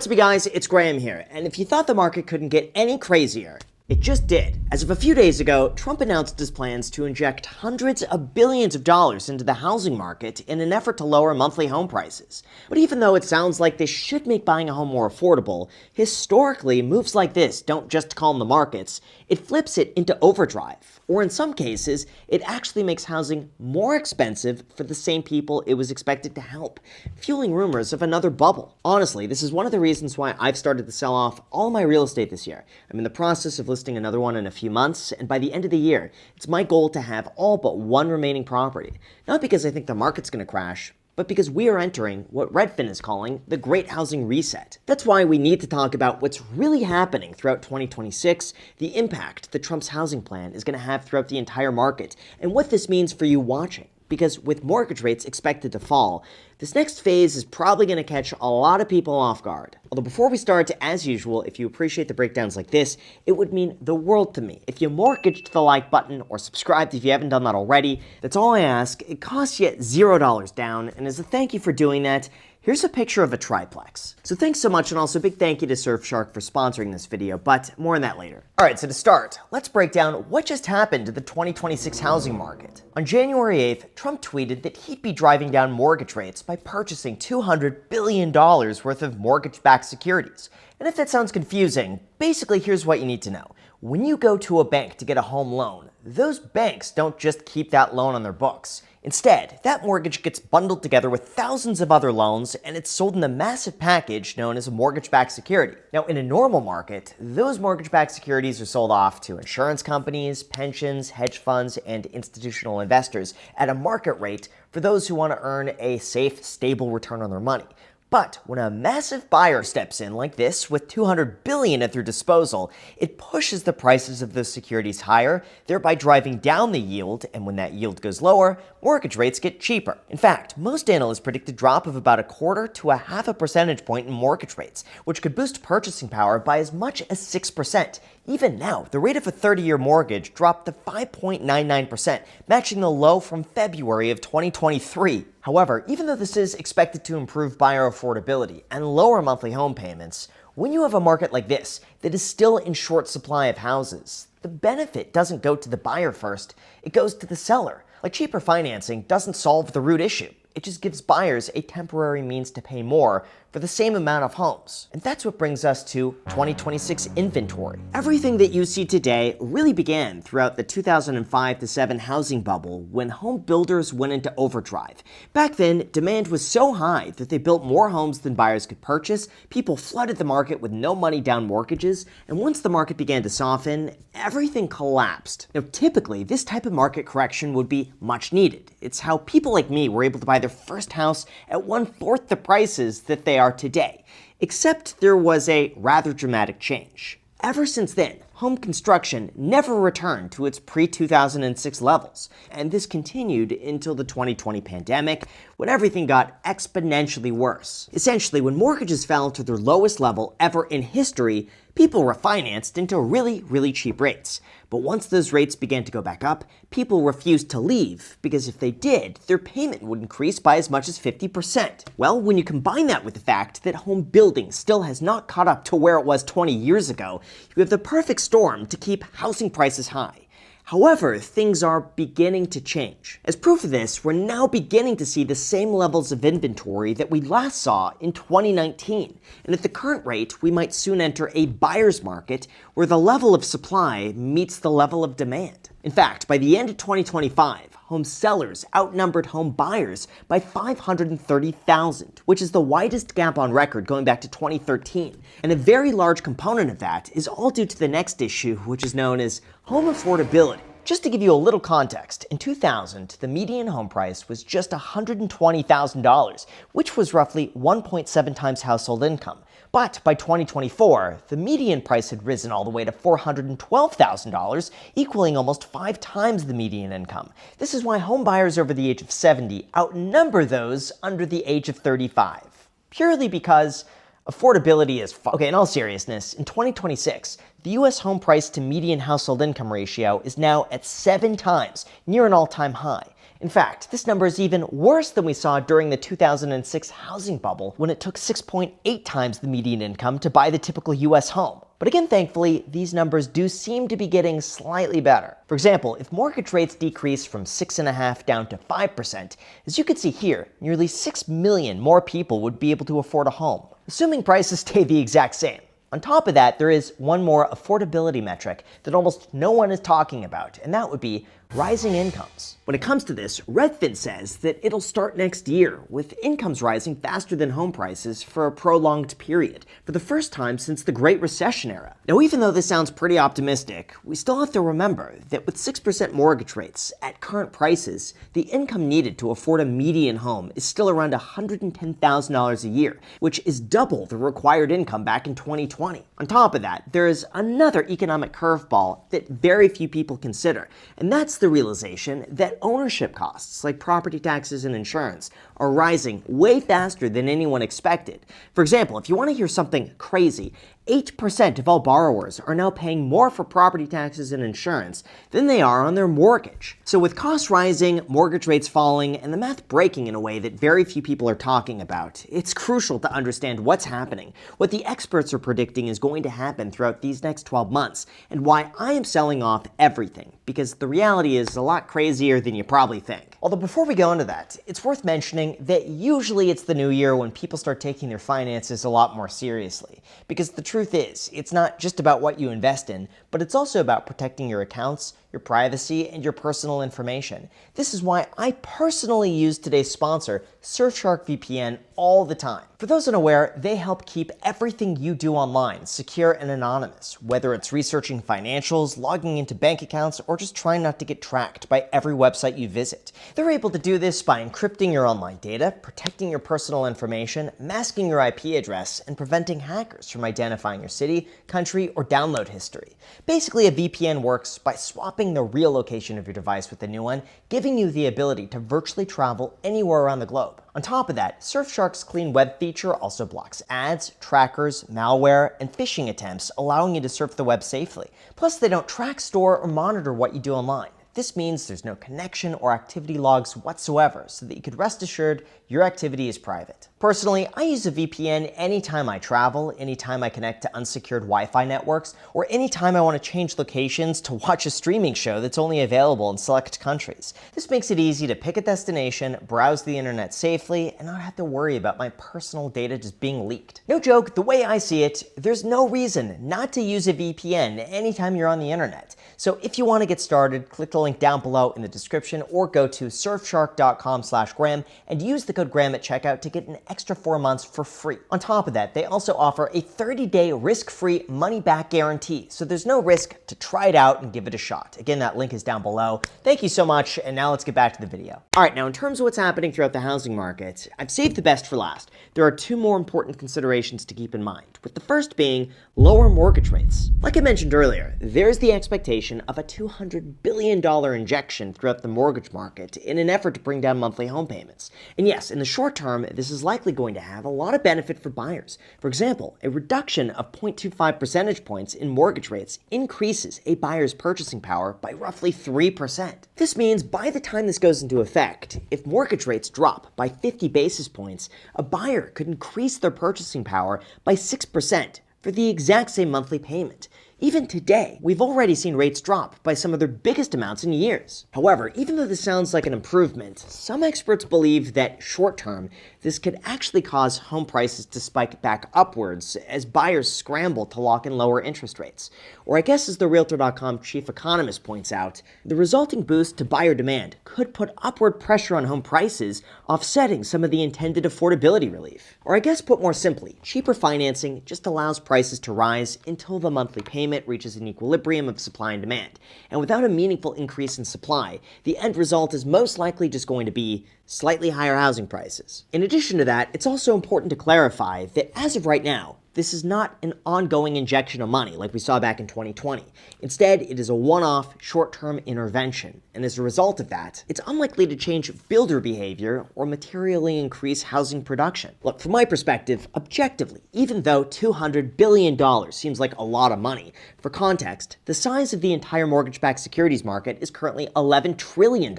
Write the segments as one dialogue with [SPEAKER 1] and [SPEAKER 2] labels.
[SPEAKER 1] What's up, you guys? It's Graham here, and if you thought the market couldn't get any crazier, it just did. As of a few days ago, Trump announced his plans to inject hundreds of billions of dollars into the housing market in an effort to lower monthly home prices. But even though it sounds like this should make buying a home more affordable, historically, moves like this don't just calm the markets, it flips it into overdrive. Or in some cases, it actually makes housing more expensive for the same people it was expected to help, fueling rumors of another bubble. Honestly, this is one of the reasons why I've started to sell off all my real estate this year. I'm in the process of listing another one in a few months, and by the end of the year, it's my goal to have all but one remaining property. Not because I think the market's going to crash, but because we are entering what Redfin is calling the Great Housing Reset. That's why we need to talk about what's really happening throughout 2026, the impact that Trump's housing plan is going to have throughout the entire market, and what this means for you watching. Because with mortgage rates expected to fall, this next phase is probably going to catch a lot of people off guard. Although before we start, as usual, if you appreciate the breakdowns like this, it would mean the world to me if you mortgaged the like button or subscribed if you haven't done that already. That's all I ask. It costs you $0 down, and as a thank you for doing that, here's a picture of a triplex. So thanks so much, and also a big thank you to Surfshark for sponsoring this video, but more on that later. Alright, so to start, let's break down what just happened to the 2026 housing market. On January 8th, Trump tweeted that he'd be driving down mortgage rates by purchasing $200 billion worth of mortgage-backed securities. And if that sounds confusing, basically here's what you need to know. When you go to a bank to get a home loan, those banks don't just keep that loan on their books. Instead, that mortgage gets bundled together with thousands of other loans, and it's sold in a massive package known as a mortgage-backed security. Now, in a normal market, those mortgage-backed securities are sold off to insurance companies, pensions, hedge funds, and institutional investors at a market rate for those who want to earn a safe, stable return on their money. But when a massive buyer steps in like this with $200 billion at their disposal, it pushes the prices of those securities higher, thereby driving down the yield, and when that yield goes lower, mortgage rates get cheaper. In fact, most analysts predict a drop of about 1/4 to 1/2 percentage point in mortgage rates, which could boost purchasing power by as much as 6%. Even now, the rate of a 30-year mortgage dropped to 5.99%, matching the low from February of 2023. However, even though this is expected to improve buyer affordability and lower monthly home payments, when you have a market like this that is still in short supply of houses, the benefit doesn't go to the buyer first, it goes to the seller. Like cheaper financing doesn't solve the root issue. It just gives buyers a temporary means to pay more for the same amount of homes. And that's what brings us to 2026 inventory. Everything that you see today really began throughout the 2005-7 housing bubble when home builders went into overdrive. Back then, demand was so high that they built more homes than buyers could purchase, people flooded the market with no money down mortgages, and once the market began to soften, everything collapsed. Now, typically, this type of market correction would be much needed. It's how people like me were able to buy their first house at 1/4 the prices that they are today. Except there was a rather dramatic change. Ever since then, home construction never returned to its pre-2006 levels, and this continued until the 2020 pandemic, when everything got exponentially worse. Essentially, when mortgages fell to their lowest level ever in history, people refinanced into really cheap rates. But once those rates began to go back up, people refused to leave, because if they did, their payment would increase by as much as 50%. Well, when you combine that with the fact that home building still has not caught up to where it was 20 years ago, you have the perfect storm to keep housing prices high. However, things are beginning to change. As proof of this, we're now beginning to see the same levels of inventory that we last saw in 2019. And at the current rate, we might soon enter a buyer's market where the level of supply meets the level of demand. In fact, by the end of 2025, home sellers outnumbered home buyers by 530,000, which is the widest gap on record going back to 2013. And a very large component of that is all due to the next issue, which is known as home affordability. Just to give you a little context, in 2000, the median home price was just $120,000, which was roughly 1.7 times household income. But by 2024, the median price had risen all the way to $412,000, equaling almost 5 times the median income. This is why home buyers over the age of 70 outnumber those under the age of 35, purely because affordability is Okay, in all seriousness, in 2026, the US home price to median household income ratio is now at 7 times, near an all-time high. In fact, this number is even worse than we saw during the 2006 housing bubble, when it took 6.8 times the median income to buy the typical US home. But again, thankfully, these numbers do seem to be getting slightly better. For example, if mortgage rates decrease from 6.5% down to 5%, as you can see here, nearly 6 million more people would be able to afford a home, assuming prices stay the exact same. On top of that, there is one more affordability metric that almost no one is talking about, and that would be rising incomes. When it comes to this, Redfin says that it'll start next year, with incomes rising faster than home prices for a prolonged period, for the first time since the Great Recession era. Now, even though this sounds pretty optimistic, we still have to remember that with 6% mortgage rates at current prices, the income needed to afford a median home is still around $110,000 a year, which is double the required income back in 2020. On top of that, there is another economic curveball that very few people consider, and that's the realization that ownership costs, like property taxes and insurance, are rising way faster than anyone expected. For example, if you want to hear something crazy, 8% of all borrowers are now paying more for property taxes and insurance than they are on their mortgage. So with costs rising, mortgage rates falling, and the math breaking in a way that very few people are talking about, it's crucial to understand what's happening, what the experts are predicting is going to happen throughout these next 12 months, and why I am selling off everything, because the reality is a lot crazier than you probably think. Although before we go into that, it's worth mentioning that usually it's the new year when people start taking their finances a lot more seriously, because the truth is, it's not just about what you invest in, but it's also about protecting your accounts, your privacy, and your personal information. This is why I personally use today's sponsor, Surfshark VPN, all the time. For those unaware, they help keep everything you do online secure and anonymous, whether it's researching financials, logging into bank accounts, or just trying not to get tracked by every website you visit. They're able to do this by encrypting your online data, protecting your personal information, masking your IP address, and preventing hackers from identifying your city, country, or download history. Basically, a VPN works by swapping the real location of your device with a new one, giving you the ability to virtually travel anywhere around the globe. On top of that, Surfshark's Clean Web feature also blocks ads, trackers, malware, and phishing attempts, allowing you to surf the web safely. Plus, they don't track, store, or monitor what you do online. This means there's no connection or activity logs whatsoever, so that you could rest assured your activity is private. Personally, I use a VPN anytime I travel, anytime I connect to unsecured Wi-Fi networks, or anytime I want to change locations to watch a streaming show that's only available in select countries. This makes it easy to pick a destination, browse the internet safely, and not have to worry about my personal data just being leaked. No joke, the way I see it, there's no reason not to use a VPN anytime you're on the internet. So if you want to get started, click the link down below in the description or go to surfshark.com/Graham and use the code Graham at checkout to get an extra 4 months for free. On top of that, they also offer a 30-day risk-free money-back guarantee, so there's no risk to try it out and give it a shot. Again, that link is down below. Thank you so much, and now let's get back to the video. All right, now in terms of what's happening throughout the housing market, I've saved the best for last. There are two more important considerations to keep in mind, with the first being lower mortgage rates. Like I mentioned earlier, there's the expectation of a $200 billion injection throughout the mortgage market in an effort to bring down monthly home payments. And yes, in the short term, this is likely going to have a lot of benefit for buyers. For example, a reduction of 0.25 percentage points in mortgage rates increases a buyer's purchasing power by roughly 3%. This means by the time this goes into effect, if mortgage rates drop by 50 basis points, a buyer could increase their purchasing power by 6% for the exact same monthly payment. Even today, we've already seen rates drop by some of their biggest amounts in years. However, even though this sounds like an improvement, some experts believe that short-term, this could actually cause home prices to spike back upwards as buyers scramble to lock in lower interest rates. Or I guess as the Realtor.com chief economist points out, the resulting boost to buyer demand could put upward pressure on home prices, offsetting some of the intended affordability relief. Or I guess put more simply, cheaper financing just allows prices to rise until the monthly payment reaches an equilibrium of supply and demand. And without a meaningful increase in supply, the end result is most likely just going to be slightly higher housing prices. In addition to that, it's also important to clarify that as of right now, this is not an ongoing injection of money like we saw back in 2020. Instead, it is a one-off, short-term intervention, and as a result of that, it's unlikely to change builder behavior or materially increase housing production. Look, from my perspective, objectively, even though $200 billion seems like a lot of money, for context, the size of the entire mortgage-backed securities market is currently $11 trillion,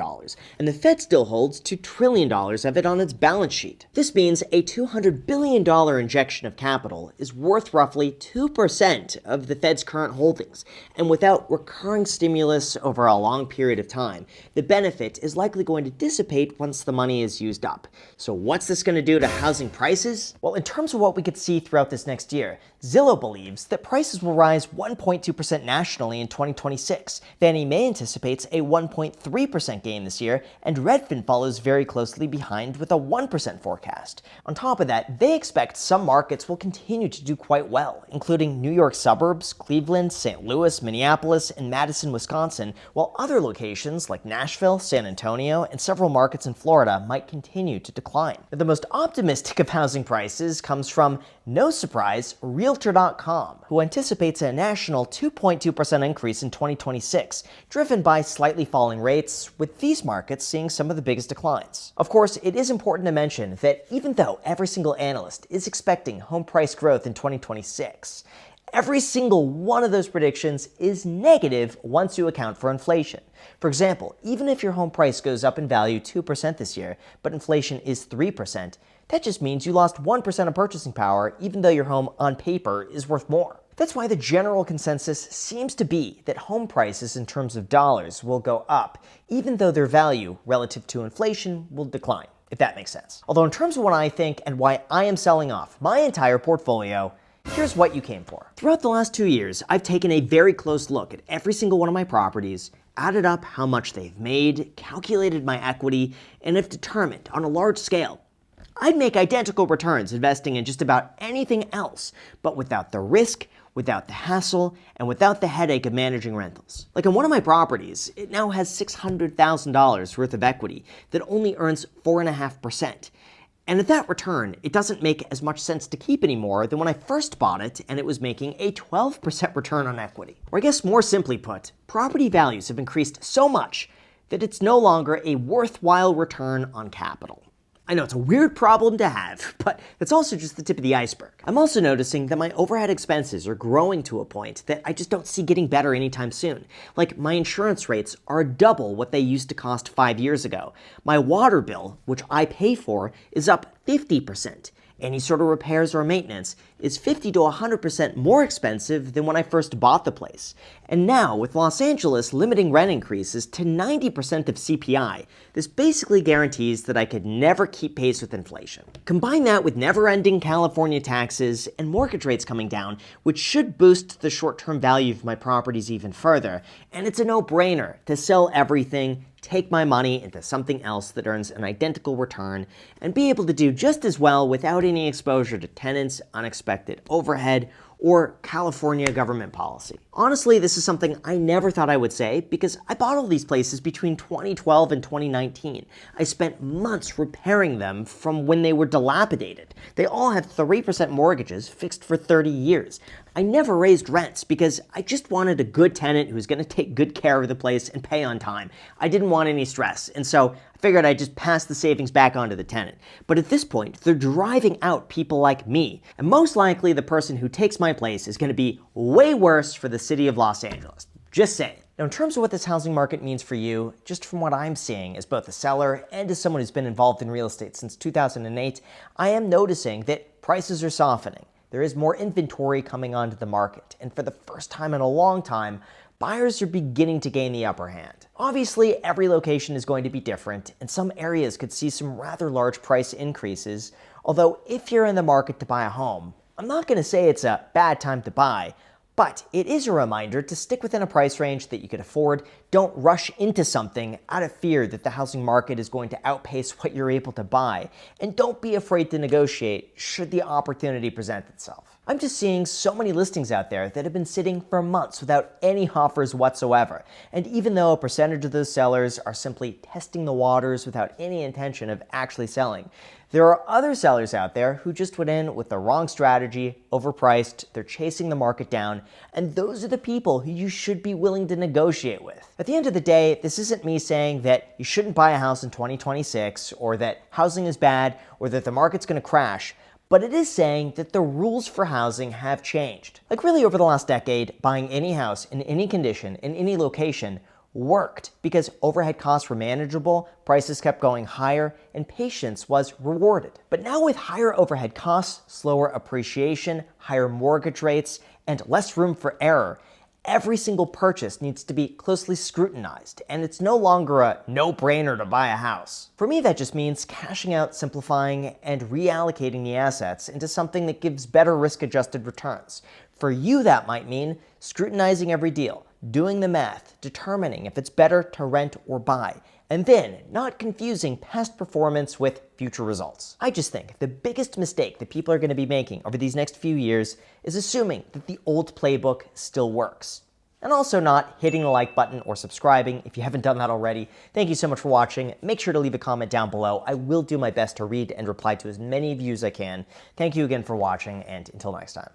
[SPEAKER 1] and the Fed still holds $2 trillion of it on its balance sheet. This means a $200 billion injection of capital is worth roughly 2% of the Fed's current holdings, and without recurring stimulus over a long period of time, the benefit is likely going to dissipate once the money is used up. So what's this going to do to housing prices? Well, in terms of what we could see throughout this next year, Zillow believes that prices will rise 1.2% nationally in 2026. Fannie Mae anticipates a 1.3% gain this year, and Redfin follows very closely behind with a 1% forecast. On top of that, they expect some markets will continue to do quite well, including New York suburbs, Cleveland, St. Louis, Minneapolis, and Madison, Wisconsin, while other locations like Nashville, San Antonio, and several markets in Florida might continue to decline. Now, the most optimistic of housing prices comes from, no surprise, Realtor.com, who anticipates a national 2.2% increase in 2026, driven by slightly falling rates, with these markets seeing some of the biggest declines. Of course, it is important to mention that even though every single analyst is expecting home price growth in 2026, every single one of those predictions is negative once you account for inflation. For example, even if your home price goes up in value 2% this year, but inflation is 3%, that just means you lost 1% of purchasing power, even though your home on paper is worth more. That's why the general consensus seems to be that home prices in terms of dollars will go up, even though their value relative to inflation will decline, if that makes sense. Although in terms of what I think and why I am selling off my entire portfolio, here's what you came for. Throughout the last 2 years, I've taken a very close look at every single one of my properties, added up how much they've made, calculated my equity, and have determined on a large scale I'd make identical returns investing in just about anything else, but without the risk, without the hassle, and without the headache of managing rentals. Like in one of my properties, it now has $600,000 worth of equity that only earns 4.5%. And at that return, it doesn't make as much sense to keep anymore than when I first bought it and it was making a 12% return on equity. Or I guess more simply put, property values have increased so much that it's no longer a worthwhile return on capital. I know it's a weird problem to have, but that's also just the tip of the iceberg. I'm also noticing that my overhead expenses are growing to a point that I just don't see getting better anytime soon. Like, my insurance rates are double what they used to cost 5 years ago. My water bill, which I pay for, is up 50%. Any sort of repairs or maintenance is 50 to 100% more expensive than when I first bought the place. And now, with Los Angeles limiting rent increases to 90% of CPI, this basically guarantees that I could never keep pace with inflation. Combine that with never-ending California taxes and mortgage rates coming down, which should boost the short-term value of my properties even further, and it's a no-brainer to sell everything, take my money into something else that earns an identical return, and be able to do just as well without any exposure to tenants, unexpected overhead, or California government policy. Honestly, this is something I never thought I would say because I bought all these places between 2012 and 2019. I spent months repairing them from when they were dilapidated. They all have 3% mortgages fixed for 30 years. I never raised rents because I just wanted a good tenant who was going to take good care of the place and pay on time. I didn't want any stress, and so I figured I'd just pass the savings back on to the tenant. But at this point, they're driving out people like me, and most likely the person who takes my place is going to be way worse for the city of Los Angeles. Just saying. Now, in terms of what this housing market means for you, just from what I'm seeing as both a seller and as someone who's been involved in real estate since 2008, I am noticing that prices are softening. There is more inventory coming onto the market, and for the first time in a long time, buyers are beginning to gain the upper hand. Obviously, every location is going to be different, and some areas could see some rather large price increases, although if you're in the market to buy a home, I'm not going to say it's a bad time to buy, but it is a reminder to stick within a price range that you could afford. Don't rush into something out of fear that the housing market is going to outpace what you're able to buy, and don't be afraid to negotiate should the opportunity present itself. I'm just seeing so many listings out there that have been sitting for months without any offers whatsoever. And even though a percentage of those sellers are simply testing the waters without any intention of actually selling, there are other sellers out there who just went in with the wrong strategy, overpriced, they're chasing the market down, and those are the people who you should be willing to negotiate with. At the end of the day, this isn't me saying that you shouldn't buy a house in 2026, or that housing is bad, or that the market's going to crash. But it is saying that the rules for housing have changed. Like really over the last decade, buying any house in any condition, in any location, worked because overhead costs were manageable, prices kept going higher, and patience was rewarded. But now with higher overhead costs, slower appreciation, higher mortgage rates, and less room for error, every single purchase needs to be closely scrutinized, and it's no longer a no-brainer to buy a house. For me, that just means cashing out, simplifying, and reallocating the assets into something that gives better risk-adjusted returns. For you, that might mean scrutinizing every deal, doing the math, determining if it's better to rent or buy, and then not confusing past performance with future results. I just think the biggest mistake that people are going to be making over these next few years is assuming that the old playbook still works. And also not hitting the like button or subscribing if you haven't done that already. Thank you so much for watching. Make sure to leave a comment down below. I will do my best to read and reply to as many of you as I can. Thank you again for watching, and until next time.